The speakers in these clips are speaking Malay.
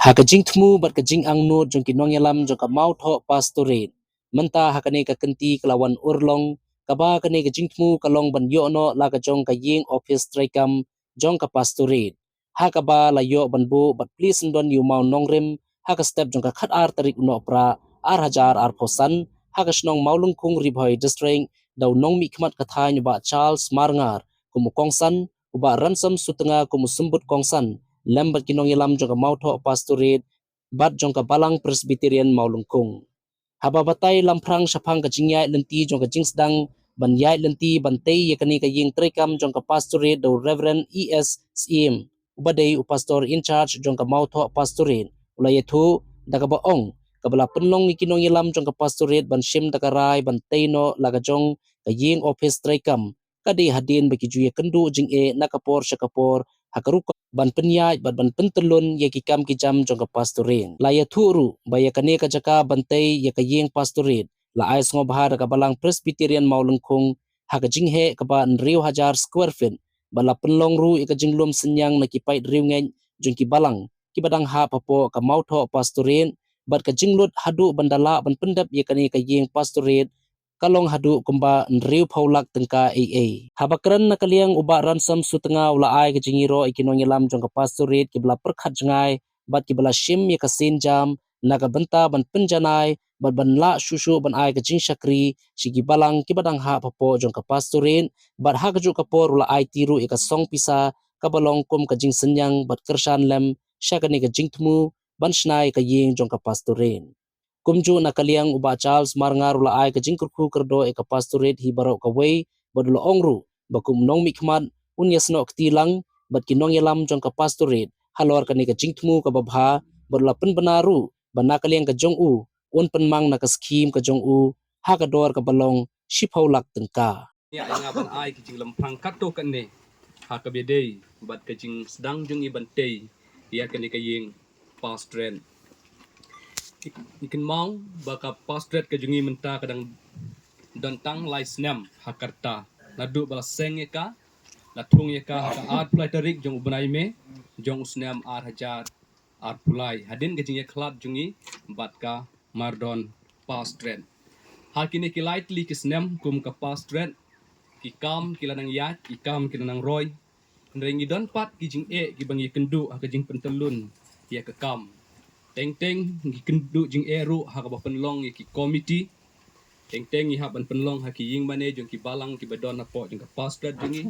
Hakajing tmu bat kajing angnu jong kinong yalam jong ka mau tho pastorin. Menta hakane ka kenti kelawan urlong kaba kane kajing tmu kalong ban yo no la ka jong ka ying office traikam jong ka pastorin. Hakaba la yo ban bu bat please ndon yu mau nongrim haka step jong ka khat ar tarik no pra ar hajar ar posan haka shnong maulung kung ribhoi district daw nong mi khmat katha ba Charles Marngar kumu kongsan uba ransom sutenga kumu sumbut kongsan lembat kinong yalam jongka mautho pastorate bat jongka balang presbyterian maulungkung haba batai lamprang shapang ka jingyai lenti jongka jingsdang ban yai lenti bantai yakani ka ying trekam jongka pastorate do reverend es sim ubadai upastor in charge jongka mautho pastorate ulayethu daga baong kabala penlong kinong yalam jongka pastorate ban shim dakarai bantai no lagajong ka ying office trekam kadi hadin bagi juye kendu jing nakapor syakapor hakaruk ban penyai ban pentelun ye kikam kijam jongka pastorin la ya thuru baya kane ka jaka bantai ye ka yeng pastorin la ais ngo bahar ka balang presbyterian maulungkung ha ka jinghe ka ba nriu hajar square feet bala penlong ru ka jinglum senyang na kipai riu ngeng jongki balang ki badang ha papo ka mautho pastorin bat ka jinglut hadu bandala ban pendap ye kane ka yeng pastorin kalong hadu kumba nriu paulak tengka habakran na kaliang uba ransam sutenga ula ai ke jingiro ikinong yalam jong ka pastorit ki bla perkhat jangai bat ki bla shim ye ka sin jam naga benta ban penjanai bat ban la shushu ban ai ke jing shakri shigi balang ki badang ha papo jong ka pastorin bat ha kaju ka por ula ai tiru e ka song pisa ka balong kum ka jing senyang bat kershan lem shakani ka jing tmu ban shnai ka ying jong ka pastorin kumju na kaliang uba Charles Marngar ula ai ka jingkurku kerdo e ka pastorit hi barok ka wei badula ongru bakum nong mikmat unyasno ktilang bat kinong yalam jong ka pastorit halor ka ni ka jingtmu ka babha badula penbenaru bana kaliang ka jong u un penmang na ka skim ka jong u ha ka dor ka balong shipaulak tengka ya ngaban ai ki jing lampang kato kan ne ha ka bedei bat ka jing sedang jung iban tei ya kan ka ying pastren ikin mau baka pastret ka jungi menta kadang dantang lai snam hakarta ladu bala seng ka la thung ka ka art play tarik jong ubanai me jong usnam ar hajar ar pulai hadin ka jing khlab jungi bat ka mardon pastren hakini ki lightly ki snam kum ka pastren ki kam kilanang ya ki kam kilanang roy nrengi don pat ki jing ki bangi kendu ka jing pentelun ya ka kam teng teng ki kendu jing eru ha ka penlong ki committee teng teng i haban penlong ha ki ying mane jong ki balang ki badon na po jong ka pastret jungi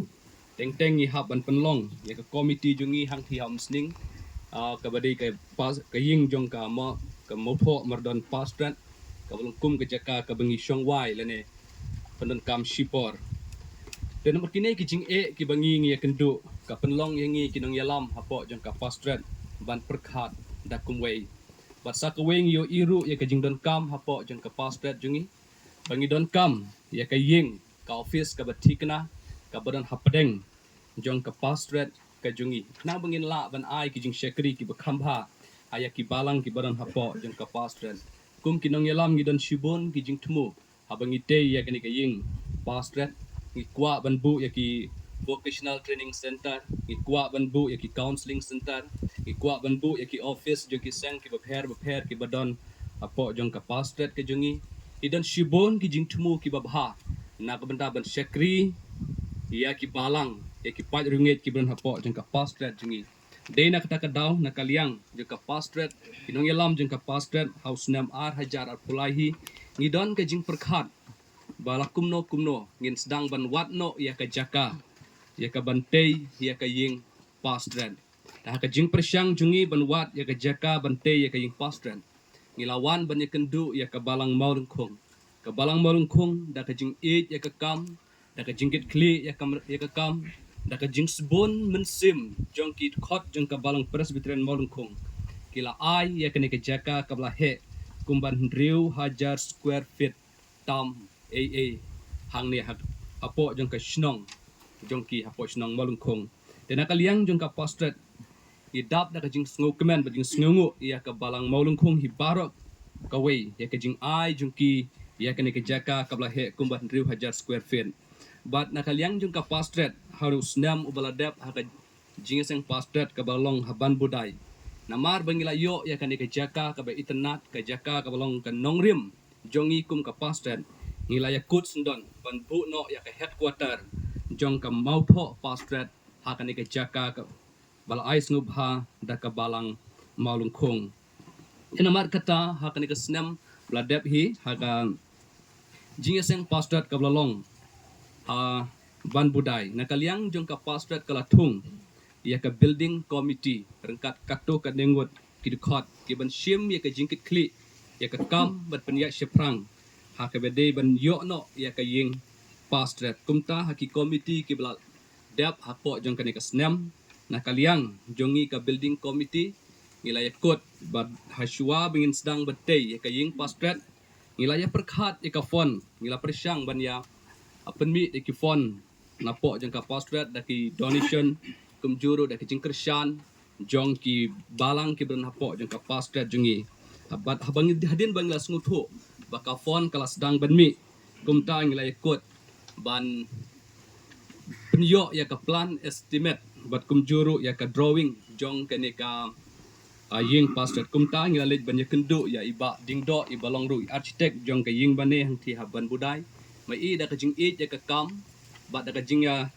teng teng i haban penlong ya ka committee jungi hang thi ham sning ka badai ka pas ka ying jong ka mo ka mopo mardon pastret ka balong kum ka jaka ka bangi shong wai lene pendon kam shipor dan nomor kini ki jing ki bangi ngi kendu ka penlong yangi kinong yalam hapo jong ka pastret ban perkhat da kumwei basa ka weng yo iru ya ka jing don kam hapo jong ka pastret jungi bangi don kam ya ka ying ka office ka batikna ka badan hapadeng jong ka pastret ka jungi na bangin la ban ai ki jing shekri ki bakhamba aya ki balang ki badan hapo jong ka pastret kum kinong yalam gi don shibon ki jing tmu habangi te ya ka ni ka ying pastret ngi kwa ban bu ya ki vocational training center ngi kwa ban bu ya ki counseling center ngi kwa ban bu ya ki office jong ki seng ki bapher ki badon hapo jong ka pastret ka jungi idan shibon ki jing tmu ki babha na ka benda ban shekri ya ki balang ya ki pat ringgit ki ban hapo jong ka pastret jungi de na kata ka daw na kaliang jong ka pastret kinong yalam jong ka pastret house nam ar hajar ar pulahi ngidon ka jing perkhat bala kumno ngin sedang ban watno ya ka jaka ya ka bantei ya ka ying pastret dah ka jing persyang jungi ban wat ya ka jaka bantei ya ka ying pastret ngilawan ban ya kendu ya ka balang maulungkung da ka jing ya ka kam da ka jingkit kli ya ka kam da ka jing sebon mensim jong ki khot jong ka balang presbyterian maulungkung kila ai ya ka ni ka jaka ka bla he kumban riu hajar square feet tam AA hang ni hapo jong ka shnong jong ki hapo shnong maulungkung tena kaliang jong ka pastret idap da ka jing sngo kemen ba jing sngongu ya ka balang maulungkung hi barok kawai ya ka jing ai jong ki ya ka ni ka jaka ka bla he kumban riu hajar square feet but na kaliang jong ka pastret harus nam ubaladap ha ka jing seng pastret ka balong haban budai Namar bangila yo ya kan ke jaka ka ba internet ka jaka ka balong ka nongrim jongi kum ka pastet ngila ya kut sendon ban bu no ya ka headquarter jong ka mautho pastet ha kan ke jaka ka bala ais ngub ha da ka balang maulung khong inamar kata ha kan ke snem bladep hi ha ka jingeseng pastet ka balong ban budai nakaliang jong ka pastet kala thung ya ka building committee rengkat kato ka dengut kidukot ki ban shim ya ka jingkit kli ya ka kam bat penyak sheprang ha ka bede ban yo no ya ka ying pastet kumta ha ki committee ki bla dap ha po jong ka ne ka snem nakaliang jongi ka building committee ngila ya kot bat haswa bingin sedang betei ya ka ying pastet ngila ya perkhat ya ka fon ngila persyang ban ya penmi ya ki fon napo jong ka pastet da ki donation kumjuru da kicing kersyan jong ki balang ki bern hapo jong ka pastet jongi habat habang hadin bangla snguthu baka fon kala sedang benmi kumta ngila ikut ban penyo ya ka plan estimate bat kumjuru ya ka drawing jong kene ka ying pastet kumta ngila lej ban ya kendu ya iba dingdo ibalong ru architect jong ka ying bane hang ti haban budai mai da ka jing ya ka kam bat da ka jing ya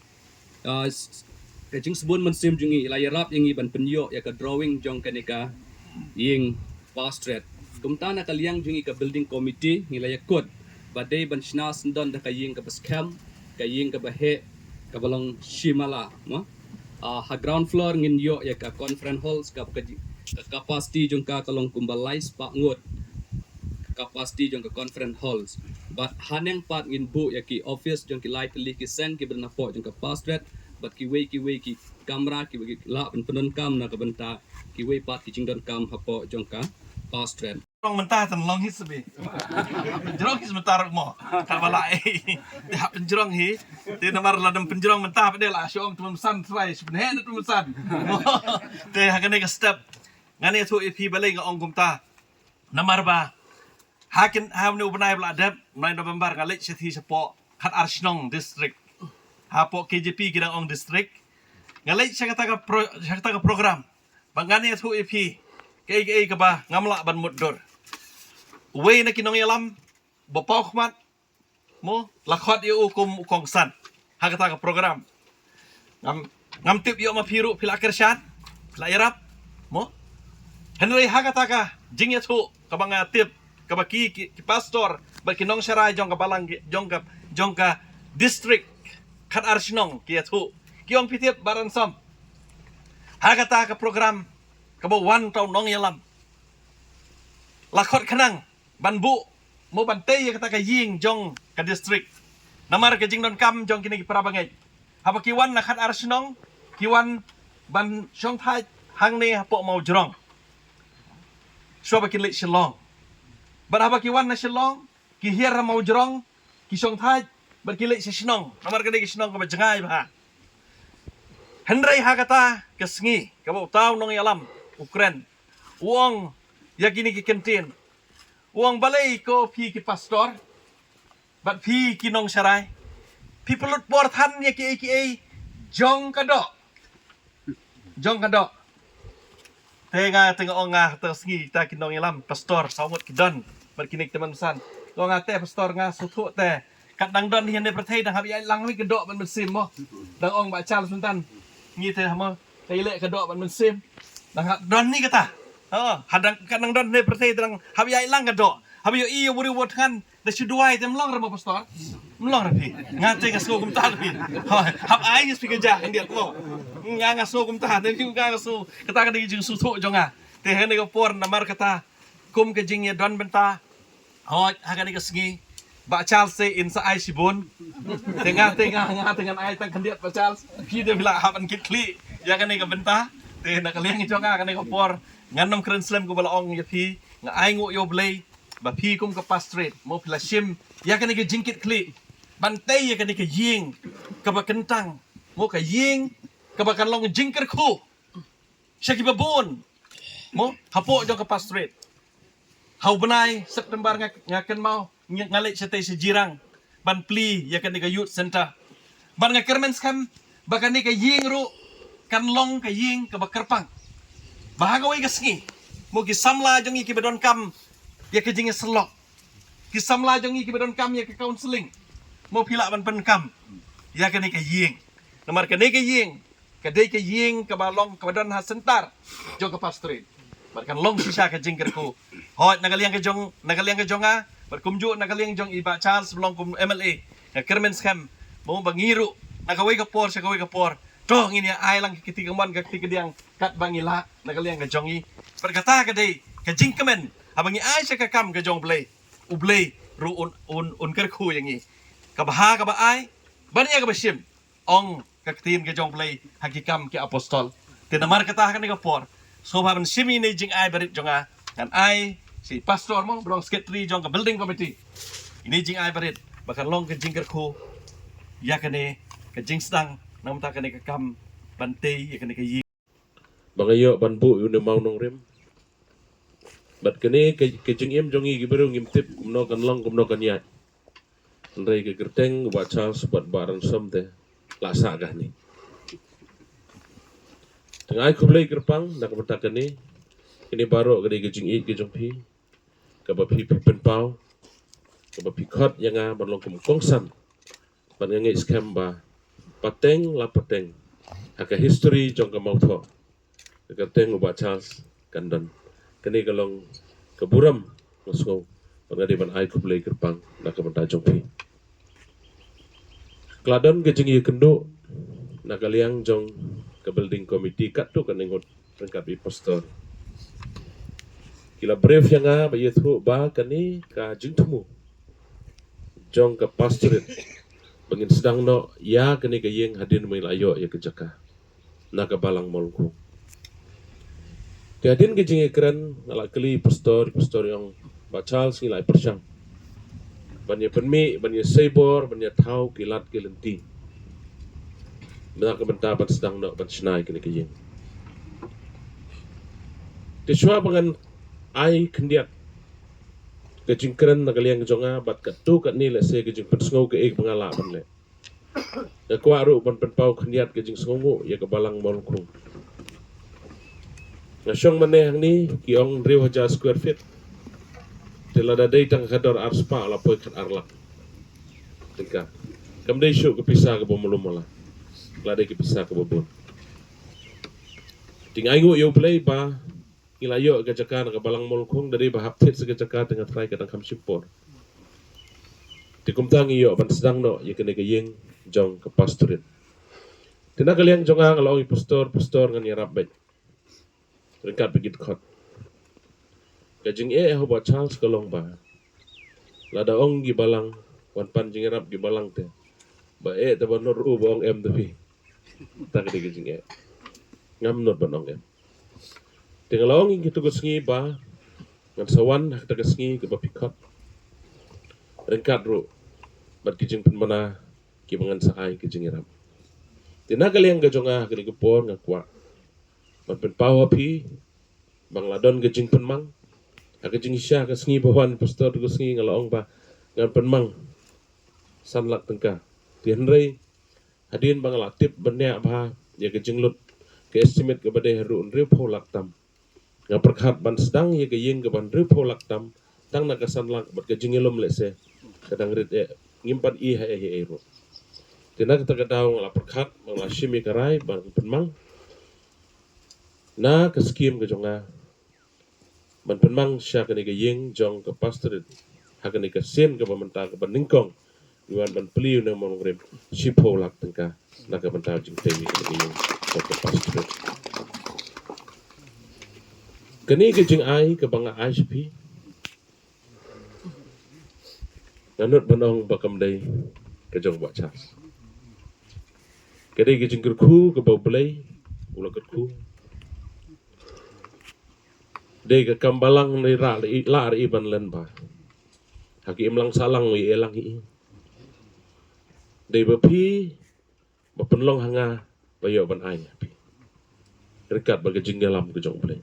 kajing sebun mensim jungi layar rap yang iban penyo ya ka drawing jong kaneka ying pastet kumta na kaliang jungi ka building committee ngilaya kod badai ban shna sendon da ka ying ka bascam ka ying ka bahe ka balong shimala mo ha ground floor ngin yo ya ka conference halls ka capacity jong ka kalong kumbalais pa ngot capacity jong ka conference halls but haneng pat ngin bu ya ki office jong ki light li ki sen ki bernapo jong ka pastet bat ki wei ki kamera ki wei la ben penon kam na ka benta ki wei pat ki jingdon kam hapo jongka pastet Orang mentah tan long his be. Penjerong his mentar mo. Tak balai. Dia penjerong hi. Dia namar ladam penjerong mentah pada lah syom tuan san try sebenarnya tuan san. Dia hakane ka step. Ngane tu EP balai ngong kumta. Namar ba. Hakin ham ni ubenai bladap 9 November ngalik sethi sepo kat Arshnong district. Hapo KJP kidang ong district. Ngalai saya kata ka program. Bangane tu EP. KKA ka ba ngamla ban muddor. Uwe na kinong yalam bapaw khmat mo lakhot yu kum kongsan. Hakata ka program. Ngam tip yu mapiru pila kersyan. Pila yarap mo. Henry hakata ka jingya tu ka banga tip ka baki ki pastor ba kinong saray jong ka balang jong ka district kat Arshnong kiya tu. Kiyong pitip baransam. Hakata ka program kabo 1 taon nong yalam. Lakot kanang banbu mo bantay kata ka ying jong ka district. Namar ka jing don kam jong kini parabangay. Haba kiwan nakat Arshnong kiwan ban syong thai hang ne hapo mau jrong. So ba kinlit Shillong. Ban haba kiwan na Shillong ki hier mau jrong ki syong thai ba kinlit si Shnong. Namar ka ni Shnong ka ba jangay ba. Henry hakata kesngi kabo taw nong yalam Ukraine. Uang yakini ki kentin. Uang balay ko pi ki pastor. Bat pi ki nong saray. Pi pelut porthan ya ki AKA jong kado. Jong kado. Tengah ong tersngi ta ki nong yalam pastor sawut ki don. Berkinik teman san. Ko ngate pastor nga sutu te. Kat dang don hian de perthai dang habi lang mi kedok ban mesim mo. Dang ong ba chal suntan. Ngi te hamo kaile kedok ban mesim. Dang don ni kata. Hadang kadang don ne pertai dang habi ai lang kado. Habi yo iyo buri wot kan da suduai tem long ramo pastor. Mlong rapi. Ngate ka so kum ta rapi. Hab ai is pikaja india ko. Nga so kum ta ne nga so kata ka di jing su tho jonga. Te hen ko por namar kata kum ke jing ya don benta. Haga ni ka sngi. Ba Charles se in sa ai sibon. Tengah dengan ai tang kandiat ba Charles. Pi de bila haban kit kli. Ya kan ni ka benta. Te na kaliang jonga kan ni ko por. Ngannom keren slam ko balaong ya pi nga ay ngo yo blay ba pi kum ka pastrate mo pila shim ya kan ka jingkit kli bantay ya kan ka ying ka ba kentang mo ka ying ka ba kan long jingker ko siya ki babon mo hapo jong ka pastrate hau benai September nga kan mau ngalit sa tay sa jirang ban pli ya kan ka youth center ban nga kermens kam ba kan ka ying ro kan long ka ying ka ba kerpang Bahagaway kasngi. Mo gisamla jong iki bedon kam ya ke jing selok. Gisamla jong iki bedon kam ya ke counseling. Mo pila ban pen kam. Ya ke ni ke ying. Nomor ke ni ke ying. Kadai ke ying ke balong ke bedon ha sentar. Jong ke pastorin. Barkan long sisa ke jing kerku. Hoi nagaliang ke jonga. Berkumju nagaliang jong iba Charles belong kum MLA. Kermen scam. Mo bangiru. Nakaway ka por siya kaway ka por. Dong ini ay lang kitigaman kakti diang kat bangila nagaliang ka jongi. Berkata ka day ka jingkemen abangi ay siya kakam ka jong blay. Ublay ru un kerku yang i. Kabaha ka ba ay banya ka basim ong kaktim ka jong blay hakikam ki apostol. Tinamar kata ka ni ka por. So haban simi ni jing ay berit jonga kan ay si pastor mo belong sekretary jong ka building committee. Ini jing ay berit bakal long ka jing kerku. Ya kene ka jing stang nam ta kene ka kam bantay ya kene ka yi bangayo banbu yun mau nong rim bat kene ke jing em jongi giberu ngimtip no kan long kumno kan ya ndrei ke gerteng ba Charles bat baran somte lasa gah ni tengai kublai gerpang nak bata kene ini baro ke jing i ke jong pi ka ba pi pen pau ka ba pi khot yanga ban long kum kongsan ban ngai scam ba pateng la pateng haka history jong ka mau tho ka teng ba Charles kandan kani kalong keburam masgo pangadi ban ai kublai kerpang nak benda jong pi kladon ke jingi kendo nak kaliang jong ke building committee kat tu kan ngot rengkat bi pastor kila brief yang ba yethu ba kani ka jingtemu jong ka pastorate bangin sedang no ya kini ke yeng hadin mai layo ya ke jaka na ka balang molku hadin ke jingi keren ala keli pastor yang ba Charles nilai persyang banya penmi banya sebor banya tau kilat ke lenti benda ke benta ban sedang no ban snai kini ke yeng tiswa bangan ai kendiat ke jingkeren na kaliang jonga bat ka tu kat ni le se ke jing pensngau ke ek pangala ban le ya kwa ru ban pen pau khniat ke jing sngongu ya ke balang mol ku na syong mane hang ni ki ong 2000 square feet telada dei tang khador arspa la poi khat arlak tingka kam dei syu ke pisah ke bomulumala la dei ke pisah ke bobon tingai ngu yo play ba ilayo ke jaka na balang molkong dari bahap tit se jaka tengah try kadang kam sipor tikum tangi yo ban sedang no ye kene ke yeng jong ke pastorin tina kaliang jonga ngalo pastor ngan yarap bet ringkat bigit khot kajing ho ba Charles kolong ba lada ong gi balang wan pan jing yarap gi balang te ba te banor u ba ong em tepi tak de kajing ngam not ban ong em tinggalong yang kita kesengi ba ngan sawan kita kesengi ke bapikot rengkat ru bat kijing penmana ki mangan saai kijing iram tina kaliang ga jonga ke por ngakwa bat pen pau api bang ladon kijing penmang kijing isya kesengi bawan pastor kesengi ngalong ba ngan penmang sanlak tengka tianrei hadin bang latip benya ba ya kijing lut ke estimate ke badai haru unri polak tam nga perkhat ban sedang ye ke yeng ke ban ripo laktam tang na kasan lak bat ke jingilom lese kadang rit ngimpan i ha e ro tina kita kadang la perkhat mang la shimi karai ban penmang na ke skim ke jonga ban penmang sya ke yeng jong ke pastor ha ke ke sen ke bamenta ke ban ningkong yuan ban pliu na mon grem sipo lak tengka na ke benta jing tei ke yeng ke pastor kini ke jing ai ke banga ICP nanut banong bakam dai ke jong ba Charles kede ke jing kerku ke bau belai ula kerku dei ke kambalang ni ra la ban len ba haki imlang salang wi elang i dei bapi bapenlong hanga bayo ban ai rekat bagi jing dalam ke jong belai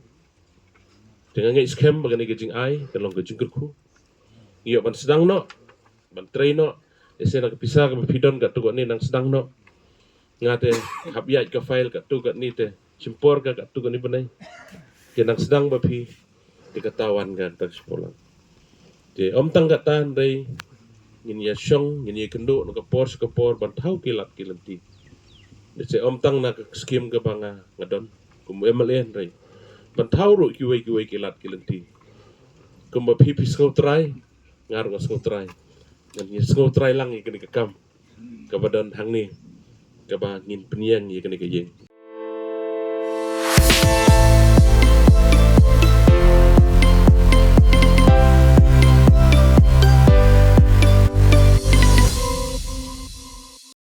dengan ngai scam bagani gejing ai kalong gejing kerku iyo ban sedang no ban train no ese nak pisah ke pidon kat tu ni nang sedang no ngate habiat ke file kat tu kat ni te simpor kat tu ni benai Kenang sedang bapi diketahuan kan tak sekolah. Jadi om tang katan dari ngin ya syong ngin ya kenduk nak kapor bantau kilat kilanti. Jadi om tang nak skim ke banga ngadon kum emalen dari bantau ru kiwai kilat kilanti. Kum bapi pisau try ngar ngasau try. Ngin ya sengau try lang ikan ikam. Kabadan hang ni kabangin penyang ikan ikayeng.